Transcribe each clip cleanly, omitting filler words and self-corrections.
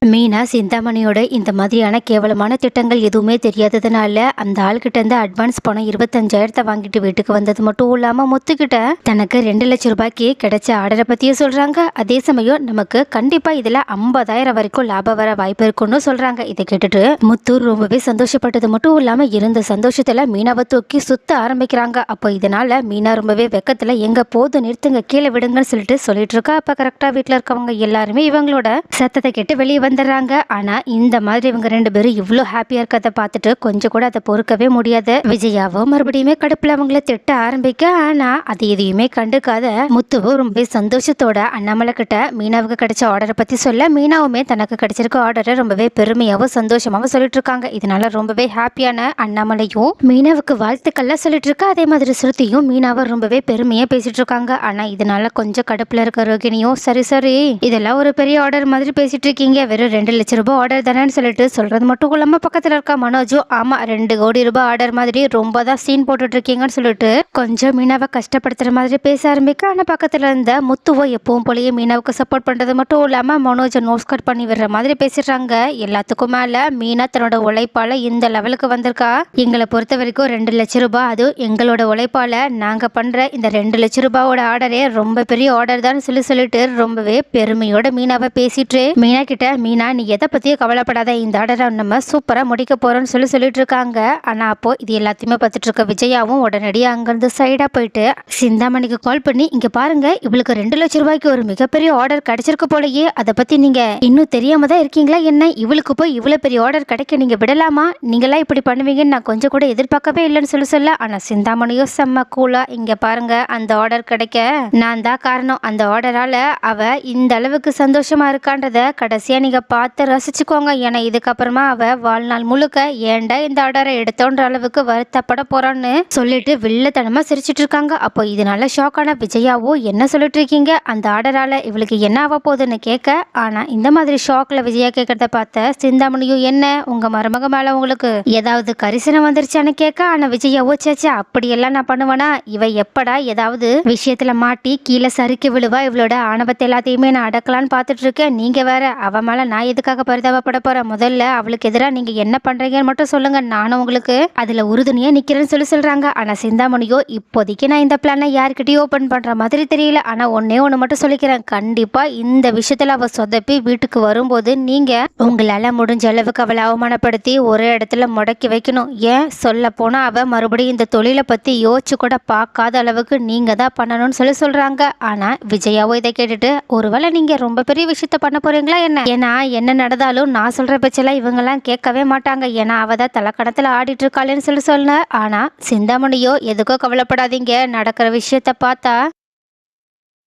மீனா சிந்தாமணியோட இந்த மாதிரியான கேவலமான திட்டங்கள் எதுவுமே தெரியாததுனால அந்த ஆள்கிட்ட இருந்து அட்வான்ஸ் பணம் 25,000 வாங்கிட்டு வீட்டுக்கு வந்தது மட்டும் இல்லாம முத்துக்கிட்ட தனக்கு 2 லட்சம் ரூபாய்க்கு கிடைச்ச ஆர்டரை பத்தியே சொல்றாங்க. அதே சமயம் நமக்கு கண்டிப்பா இதுல 50,000 வரைக்கும் லாபம் வர வாய்ப்பு இருக்குன்னு சொல்றாங்க. இதை கேட்டுட்டு முத்து ரொம்பவே சந்தோஷப்பட்டது மட்டும் இல்லாம இருந்த சந்தோஷத்துல மீனாவை தூக்கி சுத்த ஆரம்பிக்கிறாங்க. அப்போ இதனால மீனா ரொம்பவே வெக்கத்துல எங்க போது நிறுத்துங்க கீழே விடுங்கன்னு சொல்லிட்டு இருக்கா. அப்ப கரெக்டா வீட்டுல இருக்கவங்க எல்லாருமே இவங்களோட சத்தத்தை கேட்டு வெளியே வந்துடுறாங்க. ஆனா இந்த மாதிரி இவங்க 2 பேரும் இவ்வளோ ஹாப்பியா இருக்கிறத பார்த்துட்டு கொஞ்சம் கூட அதை பொறுக்கவே முடியாது. விஜயாவோ மறுபடியுமே கடுப்புல அவங்கள திட்ட ஆரம்பிக்க. ஆனா அது எதையுமே கண்டுக்காத முத்துவோ ரொம்பவே சந்தோஷத்தோட அண்ணாமலை கிட்ட மீனாவுக்கு கிடைச்ச ஆர்டரை பத்தி சொல்ல, மீனாவுமே தனக்கு கிடைச்சிருக்க ஆர்டரை ரொம்பவே பெருமையாவும் சந்தோஷமாவும் சொல்லிட்டு இருக்காங்க. இதனால ரொம்பவே ஹாப்பியான அண்ணாமலையும் மீனாவுக்கு வாழ்த்துக்கள்லாம் சொல்லிட்டு இருக்கா. அதே மாதிரி ஸ்ருதியும் மீனாவை ரொம்பவே பெருமையா பேசிட்டு இருக்காங்க. ஆனா இதனால கொஞ்சம் கடுப்புல இருக்க ரோகிணியும் சரி சரி இதெல்லாம் ஒரு பெரிய ஆர்டர் மாதிரி பேசிட்டு இருக்கீங்க, வெறும் 2 லட்சம் ரூபாய் ஆர்டர் தானேன்னு சொல்லிட்டு சொல்றது மட்டும் இல்லாம பக்கத்துல இருக்க மனோஜும் ஆமா 2 கோடி ரூபாய் ஆர்டர் மாதிரி ரொம்ப தான் சீன் போட்டுட்டு இருக்கீங்கன்னு சொல்லிட்டு கொஞ்சம் மீனாவை கஷ்டப்படுத்துற மாதிரி பேச ஆரம்பிக்க. ஆனா பக்கத்துல இருந்த முத்துவோ எப்பவும் போலயே மீனாவுக்கு சப்போர்ட் பண்றது மட்டும் இல்லாம மனோஜை நோஸ் கட் பண்ணி விடுற மாதிரி பேசிடுறாங்க. எல்லாத்துக்கும் மேல மீனா தன்னோட உழைப்பால இந்த லெவலுக்கு வந்திருக்கா. எங்களை பொறுத்த வரைக்கும் 2 லட்சம் ரூபாய், அது எங்களோட உழைப்பால நாங்க பண்ற இந்த 2 லட்சம் ரூபாயோட ஆர்டரே ரொம்ப பெரிய ஆர்டர் தான் சொல்லிட்டு ரொம்பவே பெருமையோட மீனாவை பேசிட்டு மீனா கிட்ட மீனா நீ எதை பத்தியும் கவலைப்படாத, இந்த ஆர்டரை நம்ம சூப்பரா முடிக்க போறோம்னு சொல்லிட்டு இருக்காங்க. ஆனா அப்போ இது எல்லாத்தையுமே பார்த்துட்டு இருக்க விஜயாவும் உடனடியாக அங்கிருந்து சைடா போயிட்டு சிந்தாமணிக்கு கால் பண்ணி இங்க பாருங்க இவளுக்கு 2 லட்சம் ரூபாய்க்கு ஒரு மிகப்பெரிய ஆர்டர் கிடைச்சிருக்கு போலயே, அதை பத்தி நீங்க இன்னும் தெரியாம தான் இருக்கீங்களா என்ன? இவளுக்கு போய் இவ்வளவு பெரிய ஆர்டர் கிடைக்க நீங்க விடலாமா? நீங்களாம் இப்படி பண்ணுவீங்கன்னு நான் கொஞ்சம் கூட எதிர்பார்க்கவே இல்லைன்னு சொல்ல. ஆனா சிந்தாமணியோ செம்ம கூலா இங்க பாருங்க அந்த ஆர்டர் கிடைக்க நான் தான் காரணம், அந்த ஆர்டரால அவ இந்த அளவுக்கு சந்தோஷமா இருக்கான்றத கடைசியா நீங்க பார்த்து ரசிச்சுக்கோங்க. ஏன்னா இதுக்கப்புறமா அவ வாழ்நாள் முழுக்க ஏன்டா இந்த ஆர்டரை எடுத்தோன்ற அளவுக்கு வருத்தப்பட போறான்னு சொல்லிட்டு வில்லத்தனமா சிரிச்சிட்டு இருக்காங்க. அப்போ இதனால ஷாக்கான விஜயாவோ என்ன சொல்லிட்டு இருக்கீங்க, அந்த ஆர்டரால இவளுக்கு என்ன ஆக போகுதுன்னு கேட்க. ஆனா இந்த மாதிரி ஷாக்ல விஜயா கேட்கறத பார்த்த சிந்தாமணியும் என்ன உங்க மருமக மேல உங்களுக்கு ஏதாவது கரிசனம் வந்துருச்சான்னு கேட்க. ஆனா விஜயாவோ சேச்சா அப்படியெல்லாம் நான் பண்ணுவேனா, இவ எப்படா ஏதாவது விஷயத்துல மாட்டி கீழே சறுக்கி விழுவா, இவளோட ஆணவத்தை எல்லாத்தையுமே நான் அடக்கலான்னு பார்த்துட்டு இருக்கேன். நீங்க வேற அவ மேல நான் எதுக்காக பரிதாபப்பட போறேன், முதல்ல அவளுக்கு எதிராக நீங்க என்ன பண்றீங்கன்னு மட்டும் சொல்லுங்க, நானும் உங்களுக்கு அதுல உறுதுணையா நிக்கிறேன்னு சொல்றாங்க. ஆனா சிந்தாமணியோ இப்போதைக்கு நான் இந்த பிளானை யார்கிட்டயும் ஓபன் பண்ற மாதிரி தெரியல, ஆனா ஒன்னே ஒண்ணு மட்டும் சொல்லிக்கிறேன், கண்டிப்பா இந்த விஷயத்துல அவ சொதப்பி வீட்டுக்கு வரும்போது நீங்க உங்களால முடிஞ்ச அளவுக்கு அவளை அவமானப்படுத்தி ஒரு இடத்துல முடக்கி வைக்கணும். ஏன் சொல்ல போனா அவ மறுபடியும் இந்த தொழிலை பத்தி யோசிச்சு கூட பார்க்காத அளவுக்கு நீங்க தான் பண்ணணும்னு சொல்றாங்க. ஆனா விஜயாவோ இதை கேட்டுட்டு ஒருவேளை நீங்க ரொம்ப பெரிய விஷயத்த பண்ண போறீங்களா என்ன? ஏன்னா என்ன நடந்தாலும் நான் சொல்ற பட்சல இவங்கெல்லாம் கேட்கவே மாட்டாங்க, ஏன்னா அவதான் தலைக்கணத்துல ஆடிட்டு இருக்காளேன்னு சொல்ல. ஆனா சிந்தாமணியோ எதுக்கோ கவலைப்படாதீங்க, நடக்கிற விஷயத்த பார்த்தா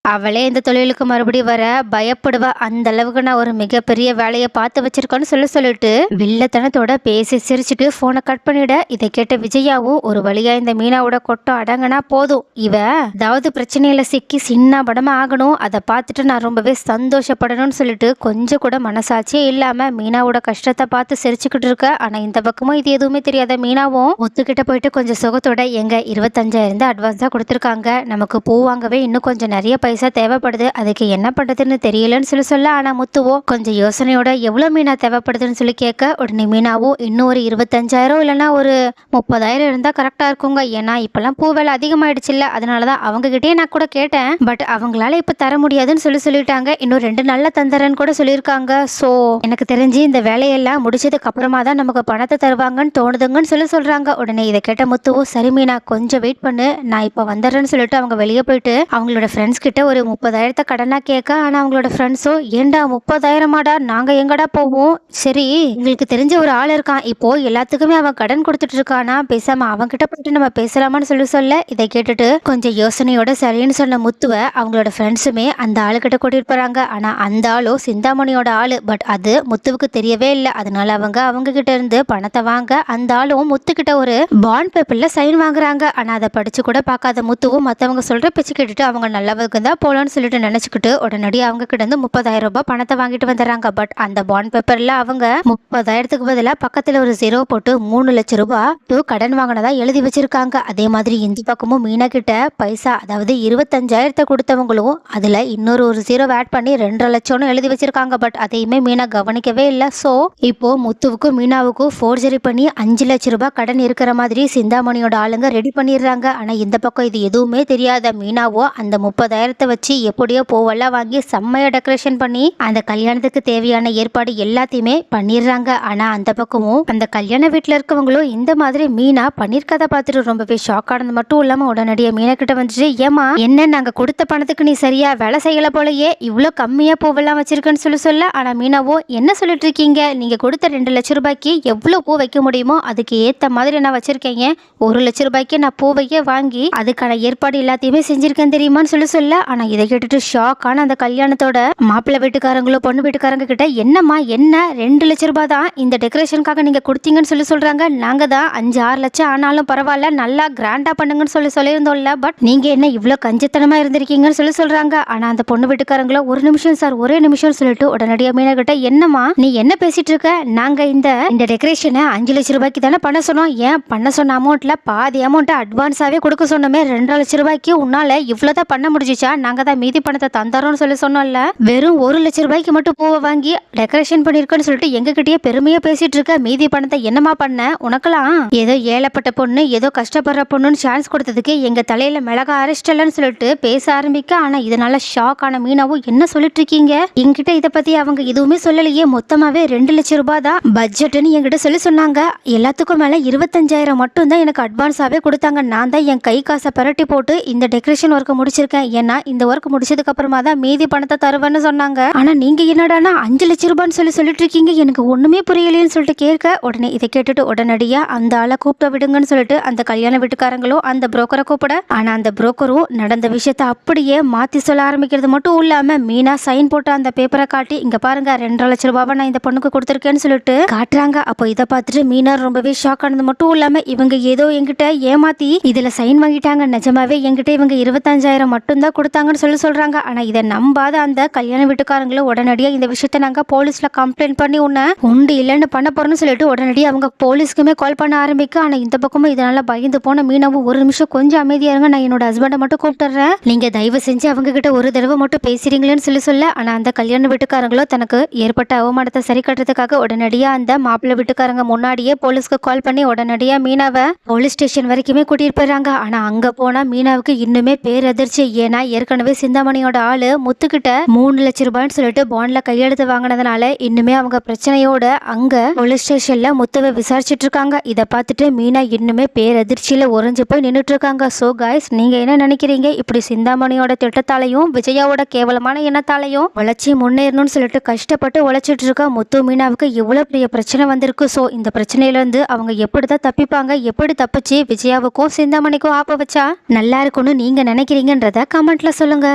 அவளே இந்த தொழிலுக்கு மறுபடியும் வர பயப்படுவா, அந்த அளவுக்கு நான் ஒரு மிகப்பெரிய வேலையை பார்த்து வச்சிருக்கேன்னு சொல்லிட்டு வில்லத்தனத்தோட பேசி சிரிச்சுட்டு போனை கட் பண்ணிட. இதை கேட்ட விஜயாவும் ஒரு வழியா இந்த மீனாவோட கொட்டம் அடங்கினா போதும், இவ அதாவது பிரச்சனையில சிக்கி சின்ன படமா ஆகணும், அதை பார்த்துட்டு நான் ரொம்பவே சந்தோஷப்படணும்னு சொல்லிட்டு கொஞ்சம் கூட மனசாட்சியே இல்லாம மீனாவோட கஷ்டத்தை பார்த்து சிரிச்சுக்கிட்டு இருக்க. ஆனா இந்த பக்கமும் இது எதுவுமே தெரியாத மீனாவும் முத்துக்கிட்ட போயிட்டு கொஞ்சம் சுகத்தோட எங்க 25,000 அட்வான்ஸா கொடுத்துருக்காங்க, நமக்கு பூ வாங்கவே இன்னும் கொஞ்சம் நிறைய பைசா தேவைப்படுது, அதுக்கு என்ன பண்றதுன்னு தெரியலன்னு சொல்ல. ஆனா முத்துவோ கொஞ்சம் யோசனையோட எவ்வளவு மீனா தேவைப்படுதுன்னு சொல்லி கேட்க. உடனே மீனாவோ இன்னும் ஒரு 25,000 இல்லைன்னா ஒரு 30,000 இருந்தா கரெக்டா இருக்குங்க, ஏன்னா இப்பெல்லாம் பூ வேலை அதிகமாயிடுச்சு இல்ல, அதனாலதான் அவங்க கிட்டே நான் கூட கேட்டேன், பட் அவங்களால இப்ப தர முடியாதுன்னு சொல்லிட்டாங்க, இன்னும் 2 நாள்ல தந்துறேன்னு கூட சொல்லியிருக்காங்க. சோ எனக்கு தெரிஞ்சு இந்த வேலையெல்லாம் முடிச்சதுக்கு அப்புறமா தான் நமக்கு பணத்தை தருவாங்கன்னு தோணுதுங்கன்னு சொல்றாங்க. உடனே இதை கேட்ட முத்துவோ சரி மீனா கொஞ்சம் வெயிட் பண்ணு, நான் இப்ப வந்துடுறேன்னு சொல்லிட்டு அவங்க வெளியே போயிட்டு அவங்களோட ஃப்ரெண்ட்ஸ் கிட்ட ஒரு 30,000 கடனா கேட்க. ஆனா அவங்களோட ஃப்ரெண்ட்ஸோ ஏண்டா 30,000 நாங்க எங்கடா போவோம், சரி உங்களுக்கு தெரிஞ்ச ஒரு ஆள் இருக்கான், இப்போ எல்லாத்துக்குமே அவன் கடன் கொடுத்துட்டு இருக்கானா, பேசாம அவங்க கிட்ட போயிட்டு நம்ம பேசலாமான்னு சொல்ல. இதை கேட்டுட்டு கொஞ்சம் யோசனையோட சரின்னு சொன்ன முத்துவ அவங்களோட ஃப்ரெண்ட்ஸுமே அந்த ஆளுகிட்ட கூட்டிட்டு போறாங்க. ஆனா அந்த ஆளோ சிந்தாமணியோட ஆளு, பட் அது முத்துவுக்கு தெரியவே இல்லை, அதனால அவங்க கிட்ட இருந்து பணத்தை வாங்க அந்த ஆளும் முத்துக்கிட்ட ஒரு பாண்ட் பேப்பர்ல சைன் வாங்குறாங்க. ஆனா அதை படிச்சு கூட பார்க்காத முத்துவும் மத்தவங்க சொல்ற பேச்சு கேட்டுட்டு அவங்க நல்லவங்க தான் போலான்னு சொல்லிட்டு நினைச்சுக்கிட்டு உடனடியாக அவங்க கிட்ட இருந்து 30,000 ரூபாய் பணத்தை வாங்கிட்டு வந்துடுறாங்க. பட் அந்த பாண்ட் பேப்பர்ல அவங்க 30,000க்கு பதிலாக பக்கத்துல ஒரு 0 போட்டு 3 லட்சம் ரூபாய் கடன் வாங்கினதா எழுதி வச்சிருக்காங்க. அதே மாதிரி இந்த பக்கமும் மீனா கிட்ட பைசா, அதாவது 25,000 கொடுத்தவங்களும் அதுல இன்னொரு 0 ஆட் பண்ணி 2.5 லட்சம்னு எழுதி வச்சிருக்காங்க. பட் அதையுமே மீனா கவனிக்கவே இல்லை. ஸோ இப்போ முத்துவுக்கும் மீனாவுக்கும் ஃபோர்ஜரி பண்ணி 5 லட்சம் ரூபாய் கடன் இருக்கிற மாதிரி சிந்தாமணியோட ஆளுங்க ரெடி பண்ணிடுறாங்க. ஆனா இந்த பக்கம் இது எதுவுமே தெரியாத மீனாவோ அந்த 30,000 வச்சு எப்படியோ பூவெல்லாம் வாங்கி செம்மையா டெக்கரேஷன் பண்ணி அந்த கல்யாணத்துக்கு தேவையான ஏற்பாடு எல்லாத்தையுமே பண்ணிடுறாங்க. ஆனா அந்த பக்கமும் அந்த கல்யாண வீட்டுல இருக்கவங்களும் இந்த மாதிரி மீனா பண்ணிருக்கதை பார்த்துட்டு ரொம்பவே ஷாக் ஆனது மட்டும் இல்லாம உடனடியாக மீனா கிட்ட வந்துட்டு, ஏமா என்ன நாங்க கொடுத்த பணத்துக்கு நீ சரியா வேலை செய்யல போலயே, இவ்வளோ கம்மியா பூவெல்லாம் வச்சிருக்கேன்னு சொல்ல ஆனா மீனாவோ என்ன சொல்லிட்டு இருக்கீங்க, நீங்க கொடுத்த 2 லட்சம் ரூபாய்க்கு எவ்வளவு பூ வைக்க முடியுமோ அதுக்கு ஏத்த மாதிரி நான் வச்சிருக்கேங்க. 1 லட்சம் ரூபாய்க்கு நான் பூவையே வாங்கி அதுக்கான ஏற்பாடு எல்லாத்தையுமே செஞ்சிருக்கேன் தெரியுமான்னு சொல்ல ஆனா இதை கேட்டுட்டு ஷாக் ஆன அந்த கல்யாணத்தோட மாப்பிள்ளை வீட்டுக்காரங்களோ பொண்ணு வீட்டுக்காரங்க கிட்ட, என்னம்மா என்ன 2 லட்சம் ரூபாய் தான் இந்த டெக்கரேஷனுக்காக நீங்க கொடுத்தீங்கன்னு சொல்றாங்க, நாங்க தான் 5-6 லட்சம் ஆனாலும் பரவாயில்ல நல்லா கிராண்டா பண்ணுங்கன்னு சொல்லியிருந்தோம்ல, பட் நீங்க என்ன இவ்வளவு கஞ்சத்தனமா இருந்திருக்கீங்கன்னு சொல்றாங்க. ஆனா அந்த பொண்ணு வீட்டுக்காரங்களோ ஒரு நிமிஷம் சார், ஒரே நிமிஷம் சொல்லிட்டு உடனடியாக மீனா கிட்ட, என்னம்மா நீ என்ன பேசிட்டு இருக்க, நாங்க இந்த டெக்கரேஷனை 5 லட்சம் ரூபாய்க்கு தானே பண்ண சொன்னோம், ஏன் பண்ண சொன்ன அமௌண்ட்ல பாதி அமௌண்ட் அட்வான்ஸாவே கொடுக்க சொன்னோமே, 2.5 லட்சம் ரூபாய்க்கு உன்னால இவ்வளவுதான் பண்ண முடிஞ்சிச்சா, நாங்க தான் மீதி பணத்தை தந்தாரோன்னு சொன்னோம்ல, வெறும் 1 லட்சம் ரூபாய்க்கு மட்டும் பூவை வாங்கி டெக்கரேஷன் பண்ணிருக்கேன்னு சொல்லிட்டு எங்க கிட்டயே பெருமையா பேசிட்டு இருக்க, மீதி பணத்தை என்னமா பண்ண, உனக்கெல்லாம் ஏதோ ஏழப்பட்ட பொண்ணு ஏதோ கஷ்டப்படுற பொண்ணுன்னு சான்ஸ் கொடுத்ததுக்கு எங்க தலையில மிளகா அரைச்சிட்டலன்னு சொல்லிட்டு பேச ஆரம்பிக்க. ஆனா இதனால ஷாக் ஆன மீனாவும், என்ன சொல்லிட்டு இருக்கீங்க, என்கிட்ட இதை பத்தி அவங்க எதுவுமே சொல்லலையே, மொத்தமாவே 2 லட்சம் ரூபாய் தான் பட்ஜெட்னு என்கிட்ட சொன்னாங்க, எல்லாத்துக்கும் மேல 25,000 மட்டும் தான் எனக்கு அட்வான்ஸாவே கொடுத்தாங்க, நான் தான் என் கை காசை பரட்டி போட்டு இந்த டெக்கரேஷன் ஒர்க்கை முடிச்சிருக்கேன், ஏன்னா இந்த ஒர்க் முடிச்சதுக்கு அப்புறமா தான் மீதி பணத்தை தருவேன்னு சொன்னாங்க. ஆனா நீங்க என்னடானா 5 லட்சம் ரூபான்னு சொல்லிட்டு இருக்கீங்க, எனக்கு ஒண்ணுமே புரியலையேன்னு சொல்லிட்டு கேட்க, உடனே இதை கேட்டுட்டு உடனடியா அந்த ஆளை கூப்பிட்டு விடுங்கன்னு சொல்லிட்டு அந்த கல்யாண வீட்டுக்காரங்களும் அந்த புரோக்கரை கூப்பிட, ஆனா அந்த புரோக்கரும் நடந்த விஷயத்த அப்படியே மாத்தி சொல்ல ஆரம்பிக்கிறது மட்டும் இல்லாம மீனா சைன் போட்டு அந்த பேப்பரை காட்டி, இங்க பாருங்க 2.5 லட்சம் ரூபாவை நான் இந்த பொண்ணுக்கு கொடுத்துருக்கேன்னு சொல்லிட்டு காட்டுறாங்க. அப்போ இதை பார்த்துட்டு மீனா ரொம்பவே ஷாக் ஆனது மட்டும் இல்லாம, இவங்க ஏதோ என்கிட்ட ஏமாத்தி இதுல சைன் வாங்கிட்டாங்க, நிஜமாவே என்கிட்ட இவங்க 25,000 மட்டும் தான் கொடுத்தாங்கன்னு சொல்றாங்க. ஆனா இதை நம்பாத அந்த கல்யாண வீட்டுக்காரங்களும் உடனடியா இந்த விஷயத்த நாங்க போலீஸ்ல கம்ப்ளைண்ட் பண்ணி உன்னை உண்டு இல்லைன்னு பண்ண போறோம்னு சொல்லிட்டு உடனடியாக அவங்க போலீஸ்க்குமே கால் பண்ண ஆரம்பிக்க. ஆனா இந்த பக்கமும் இதனால பயந்து போன மீனாவும், ஒரு நிமிஷம் கொஞ்சம் அமைதியா இருங்க, நான் என்னோட ஹஸ்பண்டை மட்டும் கூப்பிட்டுறேன், நீங்க தயவு செஞ்சு அவங்க கிட்ட ஒரு தடவை மட்டும் பேசுறீங்களேன்னு சொல்ல ஆனா அந்த கல்யாண வீட்டுக்காரங்களோ தனக்கு ஏற்பட்ட அவமானத்தை சரி கட்டுறதுக்காக உடனடியா அந்த மாப்பிள்ளை வீட்டுக்காரங்க முன்னாடியே போலீஸ்க்கு கால் பண்ணி உடனடியா மீனாவை போலீஸ் ஸ்டேஷன் வரைக்குமே கூட்டிட்டு போயிறாங்க. ஆனா அங்க போனா மீனாவுக்கு இன்னுமே பேரதிர்ச்சி, ஏன்னா ஏற்கனவே சிந்தாமணியோட ஆளு முத்துக்கிட்ட 3 லட்சம் ரூபாய்னு சொல்லிட்டு பாண்ட்ல கையெழுத்து வாங்கினதுனால இன்னுமே அவங்க பிரச்சனையோட அங்க போலீஸ் ஸ்டேஷன்ல முத்துவை விசாரிச்சுட்டு இருக்காங்க. இதை பார்த்துட்டு மீனா இன்னுமே பேரதிர்ச்சியில உறைஞ்சு போய் நின்றுட்டு இருக்காங்க. ஸோ காய்ஸ், நீங்க என்ன நினைக்கிறீங்க, இப்படி சிந்தாமணியோட திட்டத்தாலையும் விஜயாவோட கேவலமான எண்ணத்தாலையும் வளர்ச்சி முன்னேறணும்னு சொல்லிட்டு கஷ்டப்பட்டு உழைச்சிட்டு இருக்க முத்து மீனாவுக்கு இவ்வளவு பெரிய பிரச்சனை வந்திருக்கு. ஸோ இந்த பிரச்சனையில இருந்து அவங்க எப்படிதான் தப்பிப்பாங்க, எப்படி தப்பிச்சு விஜயாவுக்கும் சிந்தாமணிக்கும் ஆப்ப வச்சா நல்லா இருக்கும்னு நீங்க நினைக்கிறீங்கன்றத கமெண்ட்ல சொல்லுங்க.